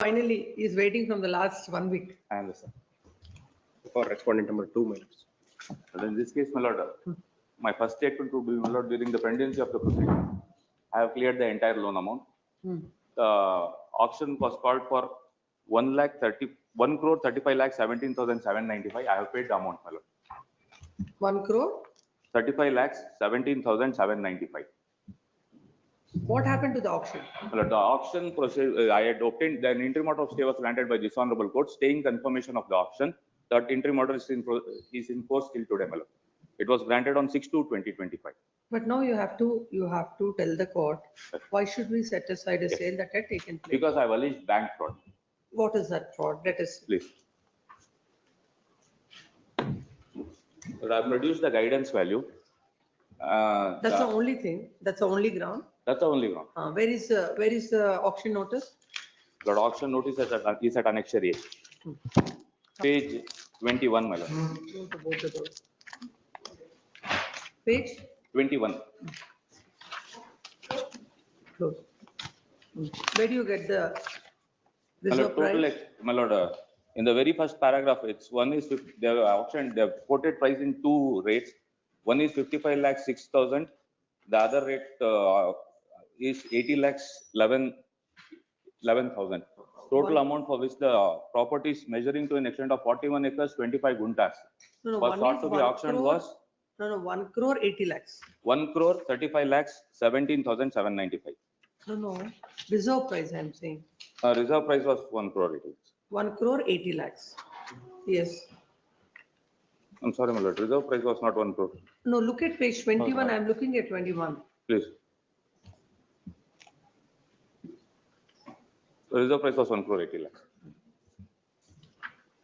Finally, he's waiting from the last 1 week. I understand. For respondent number 2 minutes. And in this case, my lord, my first statement would be, my lord, during the pendency of the proceeding, I have cleared the entire loan amount. The auction was called for 1 crore 35 lakh 17,795. I have paid the amount, my lord. 1 crore? 35 lakhs 17,795. What happened to the auction? Well, the auction process, I had obtained an interim order of stay was granted by this honorable court, staying confirmation of the auction. That interim order is in force till today, my lord. It was granted on 6/2/2025. But now you have to tell the court, why should we set aside a sale that had taken place? Because I have alleged bank fraud. What is that fraud? Let us. Please. But I have produced the guidance value. That's the only thing. That's the only ground. That's the only ground. Where is the auction notice? The auction notice is at Annexure A. Page 21, my lord. Go to both of those. Page 21. close. Where do you get the My lord, reserve price? my lord, in the very first paragraph, it's one is they have auction, they have quoted price in two rates. One is 55 lakhs 6,000. The other rate is 80 lakhs 11,000. Total amount for which the property is measuring to an extent of 41 acres, 25 guntas. No, Was sought to be auctioned was 1 crore 80 lakhs. 1 crore 35 lakhs 17,795. No, reserve price I'm saying. Reserve price was 1 crore 80 lakhs. 1 crore 80 lakhs. Yes. I'm sorry, my lord. Reserve price was not 1 crore. No, look at page 21. I'm looking at 21. Please. The reserve price was 1 crore 80 lakhs.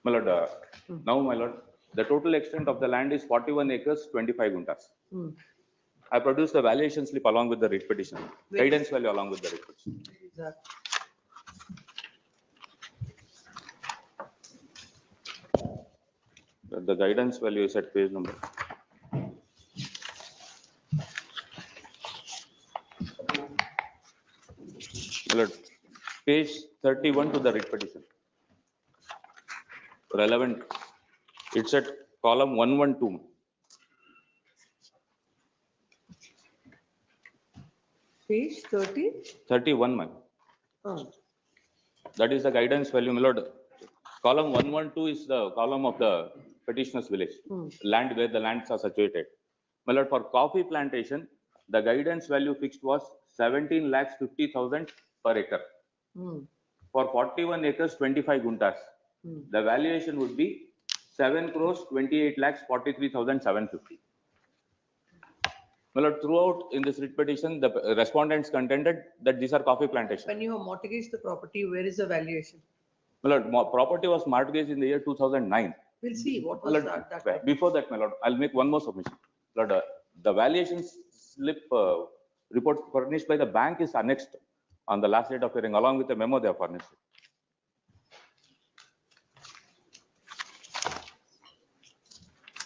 My lord, now, my lord, the total extent of the land is 41 acres, 25 guntas. I produced the valuation slip along with the writ petition. Guidance value along with the writ petition. Exactly. The guidance value is at page number. My lord, page 31 to the writ petition. Relevant. It's at column 112. Page 30? 31, ma'am. Oh. That is the guidance value, my lord. Column 112 is the column of the petitioner's village, land where the lands are situated. My lord, for coffee plantation, the guidance value fixed was 17 lakhs 50,000 per acre. For 41 acres, 25 guntas, the valuation would be 7 crores 28 lakhs 43,750. My lord, throughout in this writ petition, the respondents contended that these are coffee plantations. When you have mortgaged the property, where is the valuation? My lord, property was mortgaged in the year 2009. We'll see what was that. Before that, my lord, I'll make one more submission. Lord, the valuation slip report furnished by the bank is annexed on the last date of hearing, along with the memo they have furnished.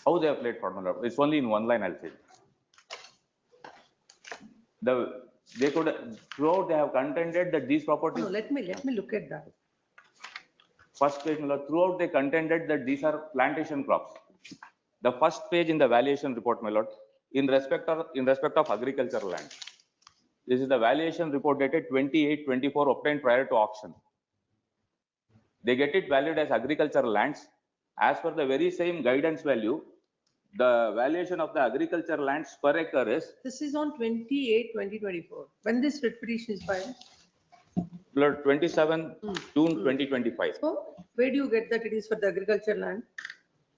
How they have played for, my lord? It's only in one line, I'll say. They could throughout they have contended that these properties. No, let me look at that. First page, my lord, throughout they contended that these are plantation crops. The first page in the valuation report, my lord, in respect of agricultural land. This is the valuation report dated 28/24 obtained prior to auction. They get it valued as agricultural lands. As per the very same guidance value, the valuation of the agricultural lands per acre is. This is on 28/2024. When this writ petition is filed? Lord, 27 June 2025. So, where do you get that it is for the agricultural land?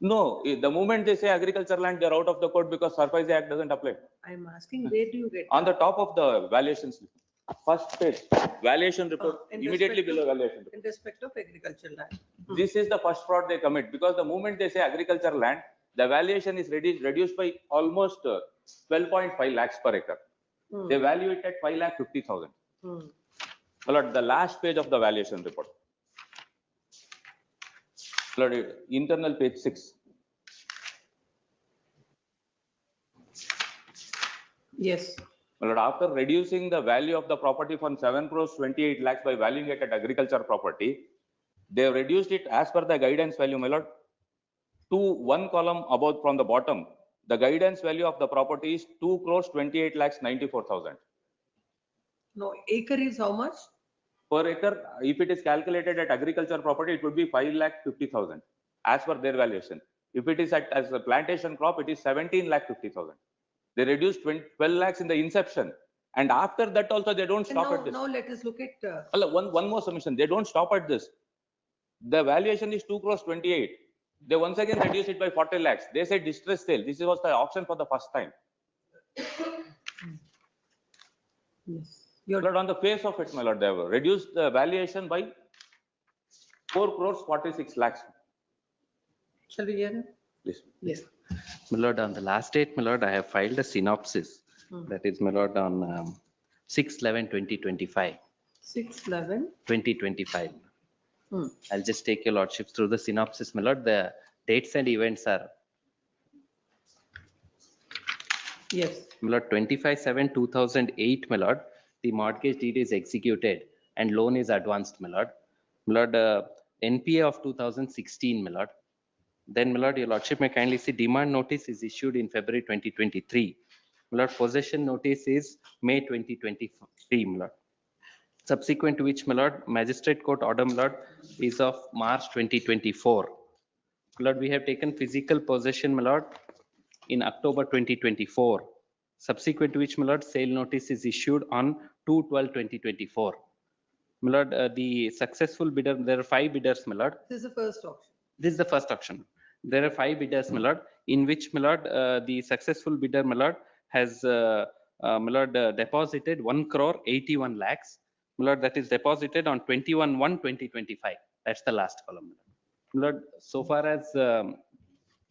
No, the moment they say agricultural land, they're out of the court because Surface Act doesn't apply. I'm asking, where do you get On the top of the valuation slip, first page, valuation report, immediately below valuation report. In respect of agricultural land. This is the first fraud they commit because the moment they say agricultural land, the valuation is reduced by almost 12.5 lakhs per acre. They value it at 5,50,000. Lord, the last page of the valuation report. Lord, internal page 6. Yes. My lord, after reducing the value of the property from 7 crores 28 lakhs by valuing it at agriculture property, they have reduced it as per the guidance value, my lord, to one column above from the bottom. The guidance value of the property is 2 crores 28 lakhs 94,000. No, acre is how much? Per acre, if it is calculated at agriculture property, it would be 5 lakh 50,000 as per their valuation. If it is as a plantation crop, it is 17 lakh 50,000. They reduced 12 lakhs in the inception, and after that also they don't stop at this. Now let us look at. One more submission. They don't stop at this. The valuation is 2 crores 28. They once again reduce it by 40 lakhs. They say distress sale. This was the auction for the first time. Yes. But on the face of it, my lord, they have reduced the valuation by 4 crores 46 lakhs. Shall we hear it? Please. Yes. My lord, on the last date, my lord, I have filed a synopsis. That is, my lord, on 6/11/2025. 6/11. 2025. I'll just take your lordship through the synopsis, my lord. The dates and events are, Yes. my lord, 25/7/2008, my lord, the mortgage deed is executed and loan is advanced, my lord. My lord, NPA of 2016, my lord. Then, my lord, your lordship may kindly see demand notice is issued in February 2023. My lord, possession notice is May 2023, my lord. Subsequent to which, my lord, magistrate court order, my lord, is of March 2024. My lord, we have taken physical possession, my lord, in October 2024. Subsequent to which, my lord, sale notice is issued on 2/12/2024. My lord, the successful bidder, there are 5 bidders, my lord. This is the first auction. This is the first auction. There are 5 bidders, my lord, in which, my lord, the successful bidder, my lord, has my lord, deposited 1 crore 81 lakhs. My lord, that is deposited on 21/1/2025. That's the last column. My lord, so far as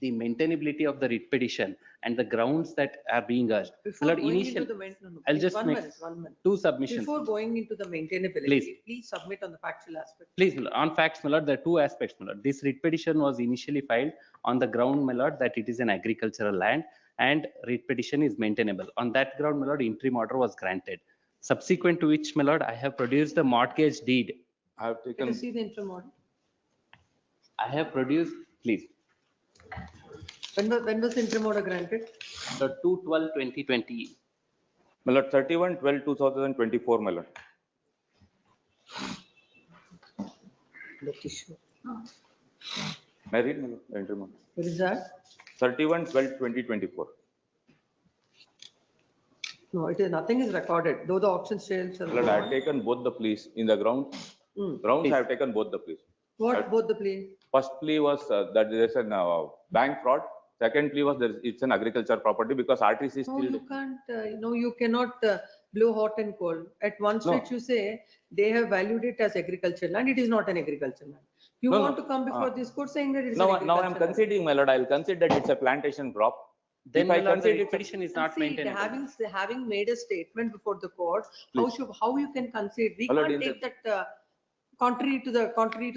the maintainability of the writ petition and the grounds that are being urged. Before My lord, going initial, into the no, I'll please, just one make minute, 1 minute. 2 submissions. Before going into the maintainability, Please. please submit on the factual aspect. Please, my lord, on facts, my lord, there are 2 aspects, my lord. This writ petition was initially filed on the ground, my lord, that it is an agricultural land and writ petition is maintainable. On that ground, my lord, interim order was granted. Subsequent to which, my lord, I have produced the mortgage deed. I have Let taken. us see the interim order. I have produced, please, When was the interim order granted? the 2/12/2020. My lord, 31/12/2024, my lord. May I read, my lord, the interim order? What is that? 31/12/2024. No, it is, nothing is recorded, though the auction sales are. My lord, I have taken both the pleas in the ground. Grounds, I have taken both the pleas. What, both the plea? First plea was that there is a bank fraud. Second plea was it's an agriculture property because RTC is No, still. you can't, you cannot blow hot and cold. At one stretch you say they have valued it as agricultural land. It is not an agricultural land. You No, want no. to come before this court saying that it is an Now I am agricultural land. conceding, my lord. I'll concede that it's a plantation crop. Then, If I my lord, the concede writ it's a- petition is not Concede, maintainable. having made a statement before the court, how you can concede? We My lord, can't in take that contrary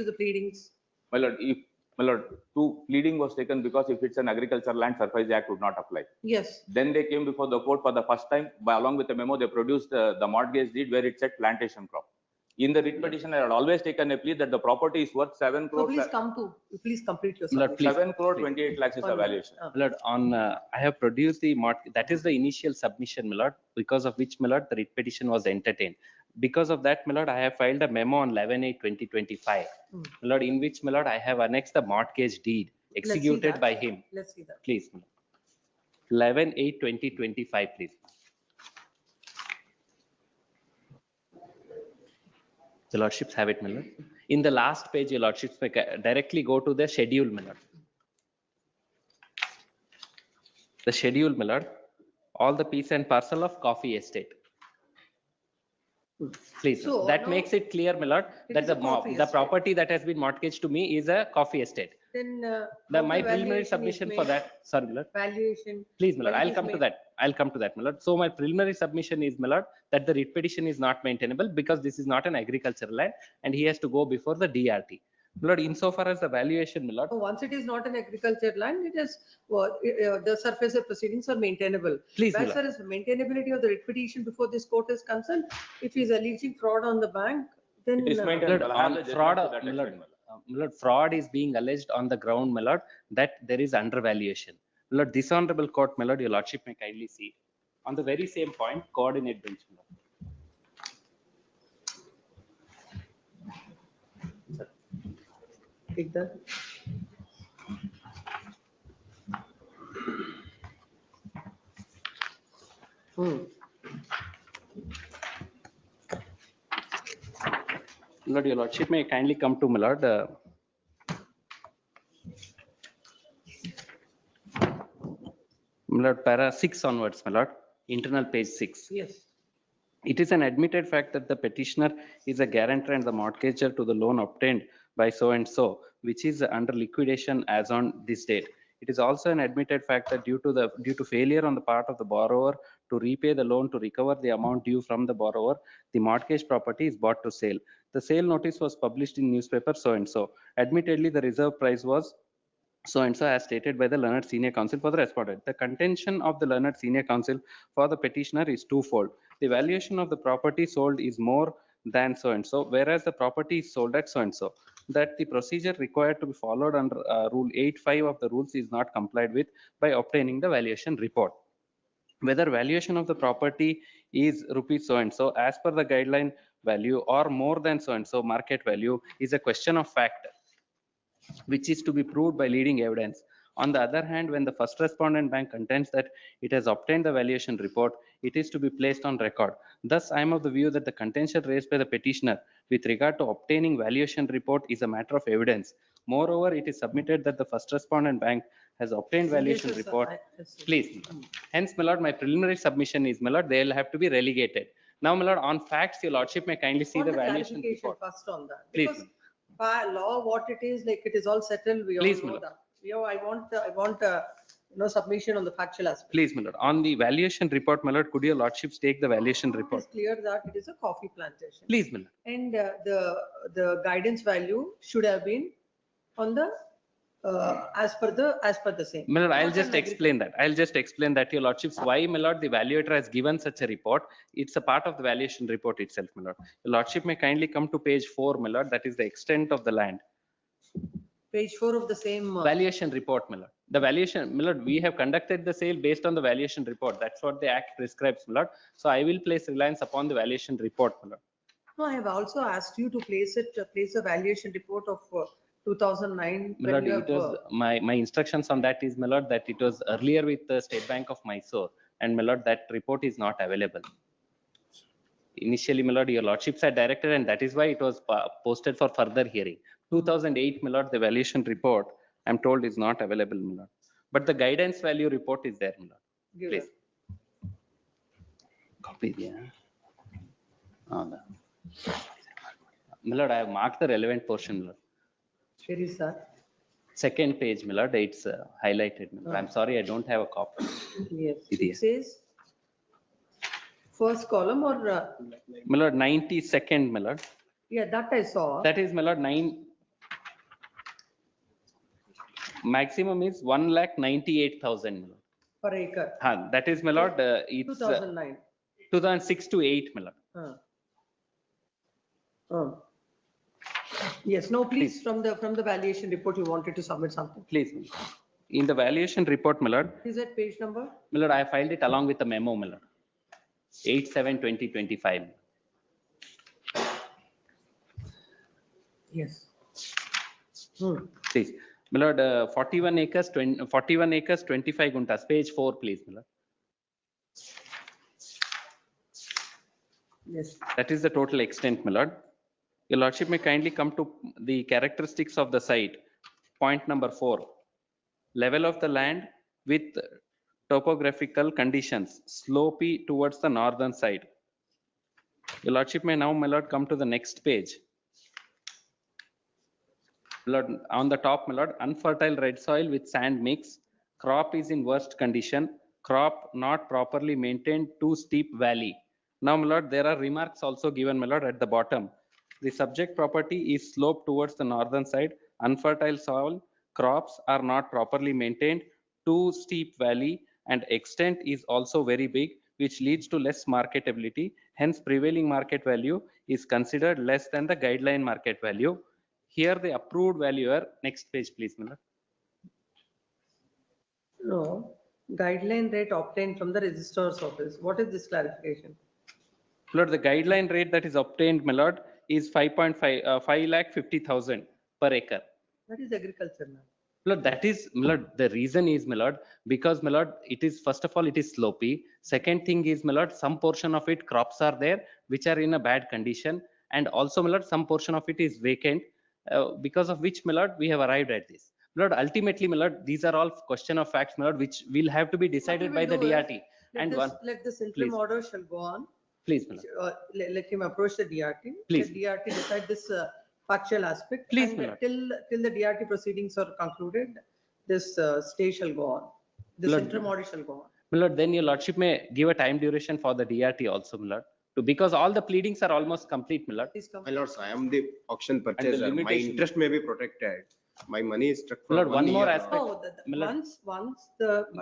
to the pleadings. My lord, my lord, pleading was taken because if it's an agricultural land, Surface Act would not apply. Yes. Then they came before the court for the first time, along with the memo, they produced the mortgage deed where it said plantation crop. In the writ petition, I had always taken a plea that the property is worth 7 So crores. please complete your Lord, submission. please. 7 crore 28 lakhs is the valuation. My lord, on I have produced the that is the initial submission, my lord, because of which, my lord, the writ petition was entertained. Because of that, my lord, I have filed a memo on 11/8/2025, my lord, in which, my lord, I have annexed the mortgage deed executed that. by him. Let's see that. Please, my lord. 11/8/2025, please. The lordships have it, my lord. In the last page, your lordships may directly go to the schedule, my lord. The schedule, my lord, all the piece and parcel of coffee estate. Please, So that now makes it clear, my lord, it that is a coffee the estate. property that has been mortgaged to me is a coffee estate. Then My preliminary submission for that, sorry, my lord. Valuation. Please, my lord, when it I'll is come to made. that. I'll come to that, my lord. So my preliminary submission is, my lord, that the writ petition is not maintainable because this is not an agricultural land and he has to go before the DRT. My lord, insofar as the valuation, my lord, So once it is not an agriculture land, it is, the surface of proceedings are maintainable. Please, As my far as maintainability of the writ petition before this court is concerned, if he is alleging fraud on the bank, then. It is my maintained. lord, I'll have on the judgment fraud, to that my lord, extent, my lord. my lord, fraud is being alleged on the ground, my lord, that there is undervaluation. My lord, this honorable court, my lord, your lordship may kindly see. On the very same point, coordinate bench, my lord. Take that. Lord, your lordship may kindly come to my lord. My lord, para 6 onwards, my lord, internal page 6. Yes. It is an admitted fact that the petitioner is a guarantor and the mortgager to the loan obtained by so and so, which is under liquidation as on this date. It is also an admitted fact that due to failure on the part of the borrower to repay the loan to recover the amount due from the borrower, the mortgage property is brought to sale. The sale notice was published in newspaper so and so. Admittedly, the reserve price was so and so as stated by the learned senior counsel for the respondent. The contention of the learned senior counsel for the petitioner is twofold. The valuation of the property sold is more than so and so, whereas the property is sold at so and so. That the procedure required to be followed under Rule 8.5 of the rules is not complied with by obtaining the valuation report. Whether valuation of the property is rupees so and so as per the guideline value or more than so and so market value is a question of fact, which is to be proved by leading evidence. On the other hand, when the first respondent bank contends that it has obtained the valuation report, it is to be placed on record. Thus, I am of the view that the contention raised by the petitioner with regard to obtaining valuation report is a matter of evidence. Moreover, it is submitted that the first respondent bank has obtained valuation Yes, sir. report. Yes, sir. Please. Hence, my lord, my preliminary submission is, my lord, they will have to be relegated. Now, my lord, on facts, your lordship may kindly see Want the valuation clarification report. first on that. Please, Because by law, what it is, like it is all settled, we all Please, know Miller. that. I want, submission on the factual aspect. Please, my lord. On the valuation report, my lord, could your lordships take the valuation It report? is clear that it is a coffee plantation. Please, my lord. And the guidance value should have been on the, as per the same. My lord, I'll Not just an explain that. I'll just explain that, your lordships, why, my lord, the valuator has given such a report. It's a part of the valuation report itself, my lord. Your lordship may kindly come to page 4, my lord, that is the extent of the land. Page 4 of the same. Valuation report, my lord. The valuation, my lord, we have conducted the sale based on the valuation report. That's what the act prescribes, my lord. So I will place reliance upon the valuation report, my lord. No, I have also asked you to place a valuation report of 2009. My lord, it was, my instructions on that is, my lord, that it was earlier with the State Bank of Mysore, and my lord, that report is not available. Initially, my lord, your lordships had directed, and that is why it was posted for further hearing. 2008, my lord, the valuation report, I'm told, is not available, my lord. But the guidance value report is there, my lord. Give Please. that. Copy, yeah. Oh, no. My lord, I have marked the relevant portion, my lord. Where is that? Second page, my lord, it's highlighted, my lord. I'm sorry, I don't have a copy. Yes, It it is. says first column or, My lord, 92nd, my lord. yeah, that I saw. That is, my lord, maximum is 1,98,000, my lord. Per acre. That is, my lord, it's 2009. 2006 to 8, my lord. Yes, no, please, from the valuation report, you wanted to submit something. Please, my lord. In the valuation report, my lord, Is that page number? my lord, I filed it along with the memo, my lord. 8/7/2025. Yes. Please, my lord, 41 acres, 25 guntas, page 4, please, my lord. Yes. That is the total extent, my lord. Your lordship may kindly come to the characteristics of the site. Point number 4. Level of the land with topographical conditions, slopey towards the northern side. Your lordship may now, my lord, come to the next page. Lord, on the top, my lord, unfertile red soil with sand mix. Crop is in worst condition. Crop not properly maintained, too steep valley. Now, my lord, there are remarks also given, my lord, at the bottom. The subject property is sloped towards the northern side, unfertile soil, crops are not properly maintained, too steep valley, and extent is also very big, which leads to less marketability. Hence, prevailing market value is considered less than the guideline market value. Here, the approved valuer, next page, please, Miller. No, guideline rate obtained from the registrar's office. What is this clarification? Lord, the guideline rate that is obtained, my lord, is 5,50,000 per acre. That is agriculture now. Lord, that is, my lord, the reason is, my lord, because, my lord, it is, first of all, it is slopey. Second thing is, my lord, some portion of it, crops are there, which are in a bad condition. And also, my lord, some portion of it is vacant, because of which, my lord, we have arrived at this. My lord, ultimately, my lord, these are all question of facts, my lord, which will have to be decided by the DRT. And Let this interim please. order shall go on. Please, my lord. Let him approach the DRT. Please. The DRT decide this factual aspect. Please, and my lord. till the DRT proceedings are concluded, this stay shall go on. This Lord. interim order shall go on. My lord, then your lordship may give a time duration for the DRT also, my lord, because all the pleadings are almost complete, my lord. Please come. My lords, I am the auction purchaser. My limitation- interest may be protected. My money is struck for Lord, one more year now. aspect. No, My lord. once My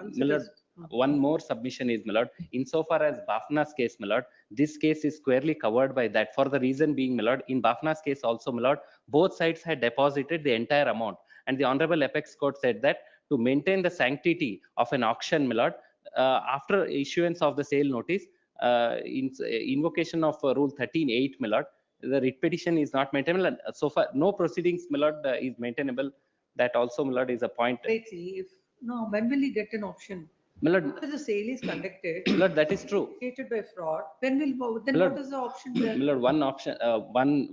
it lord, is. one more submission is, my lord, insofar as Bafna's case, my lord, this case is squarely covered by that, for the reason being, my lord, in Bafna's case also, my lord, both sides had deposited the entire amount, and the Honorable Apex Court said that to maintain the sanctity of an auction, my lord, after issuance of the sale notice, invocation of Rule 13(8), my lord, the writ petition is not maintainable, and so far no proceedings, my lord, is maintainable. That also, my lord, is a point. Wait, see, when will he get an option? My lord, After the sale is conducted. my lord, that is true. Created by fraud, then Lord. what is the option My then? lord, one option,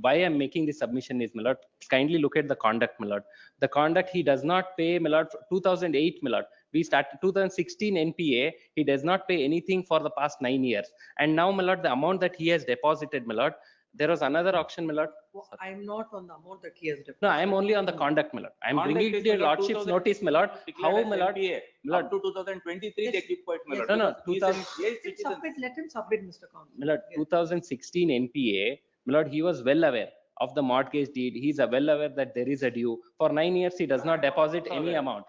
why I'm making this submission is, my lord, kindly look at the conduct, my lord. The conduct, he does not pay, my lord, 2008, my lord. We started 2016 NPA, he does not pay anything for the past 9 years. And now, my lord, the amount that he has deposited, my lord, there was another auction, my lord. I'm not on the amount that he has deposited. No, I'm only on the conduct, my lord. I'm Conduct bringing is, it to your my lord, lordship's 2000 notice, my lord. declared How, as my lord? NPA. My lord. Up to 2023, they Yes. keep quiet, my Yes. lord. No, no, because he is an 2000 aged citizen. Let him submit, Mr. Counsel. My lord, Yes. 2016 NPA, my lord, he was well aware of the mortgage deed. He's well aware that there is a due. For 9 years, he does not deposit any amount.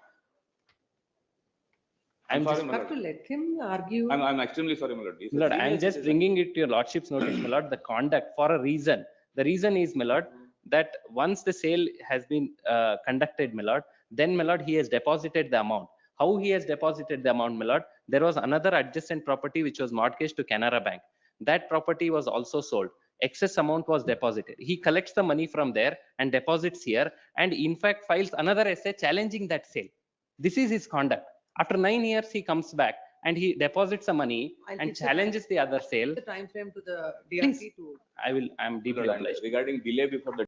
I'm sorry, You my have to lord. let him argue. I'm extremely sorry, my lord. He's a My lord, senior I'm just citizen. bringing it to your lordship's notice, my lord, the conduct for a reason. The reason is, my lord, that once the sale has been conducted, my lord, then, my lord, he has deposited the amount. How he has deposited the amount, my lord? There was another adjacent property which was mortgaged to Canara Bank. That property was also sold. Excess amount was deposited. He collects the money from there and deposits here, and in fact files another essay challenging that sale. This is his conduct. After 9 years, he comes back and he deposits the money I'll and fix the challenges the other sale. The time frame to the Please. DRT to. I'm deeply My lord, and obliged. regarding delay before the